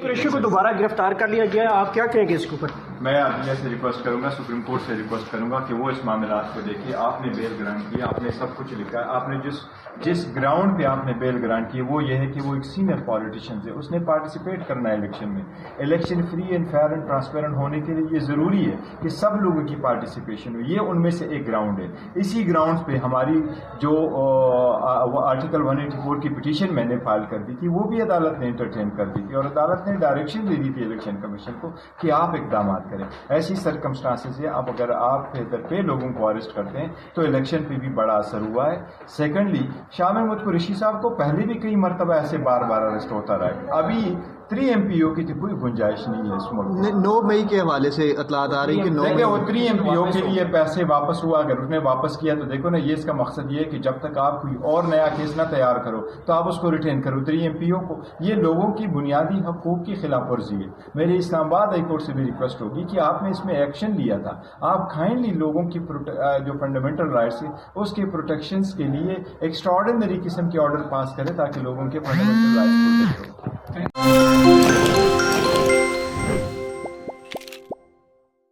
قریشی کو دوبارہ گرفتار کر لیا گیا ہے، آپ کیا کہیں گے اس کے اوپر؟ میں عدلیہ سے ریکویسٹ کروں گا، سپریم کورٹ سے ریکویسٹ کروں گا کہ وہ اس معاملات کو دیکھے. آپ نے بیل گرانٹ کی، آپ نے سب کچھ لکھا ہے، آپ نے جس گراؤنڈ پہ آپ نے بیل گرانٹ کی وہ یہ ہے کہ وہ ایک سینئر پالیٹیشین ہے، اس نے پارٹیسپیٹ کرنا ہے الیکشن میں. Election free and fair and transparent ہونے کے لیے یہ ضروری ہے کہ سب لوگوں کی پارٹیسپیشن ہو. یہ ان میں سے ایک گراؤنڈ ہے. اسی گراؤنڈ پہ ہماری جو آرٹیکل 184 کی پٹیشن میں نے فائل کر دی تھی وہ بھی عدالت نے انٹرٹین کر دی تھی، اور عدالت نے ڈائریکشن دے دی تھی الیکشن کمیشن کو کہ آپ اقدامات کریں. ایسی سرکمسٹانسز ہے. اب اگر آپ ادھر پہ لوگوں کو اریسٹ کرتے ہیں تو الیکشن پہ بھی بڑا اثر ہوا ہے. سیکنڈلی شاہ محمود قریشی صاحب کو پہلے بھی کئی مرتبہ ایسے بار بار اریسٹ ہوتا رہا ہے. ابھی 3 MPO کی کوئی گنجائش نہیں ہے اس ملک. 9 مئی کے حوالے سے اطلاعات آ رہی کہ 9 مئی وہ 3 MPO کے لیے پیسے واپس ہوا. اگر اس نے واپس کیا تو دیکھو نا، یہ اس کا مقصد یہ ہے کہ جب تک آپ کوئی اور نیا کیس نہ تیار کرو تو آپ اس کو ریٹین کرو. 3 MPO کو یہ لوگوں کی بنیادی حقوق کی خلاف ورزی ہے. میری اسلام آباد ہائی کورٹ سے بھی ریکویسٹ ہوگی کہ آپ نے اس میں ایکشن لیا تھا، آپ کائنڈلی لوگوں کی جو فنڈامنٹل رائٹس ہیں اس کے پروٹیکشنز کے لیے ایکسٹراڈنری قسم کے آرڈر پاس کریں تاکہ لوگوں کے فنڈامنٹل رائٹس پروٹیکٹ ہو.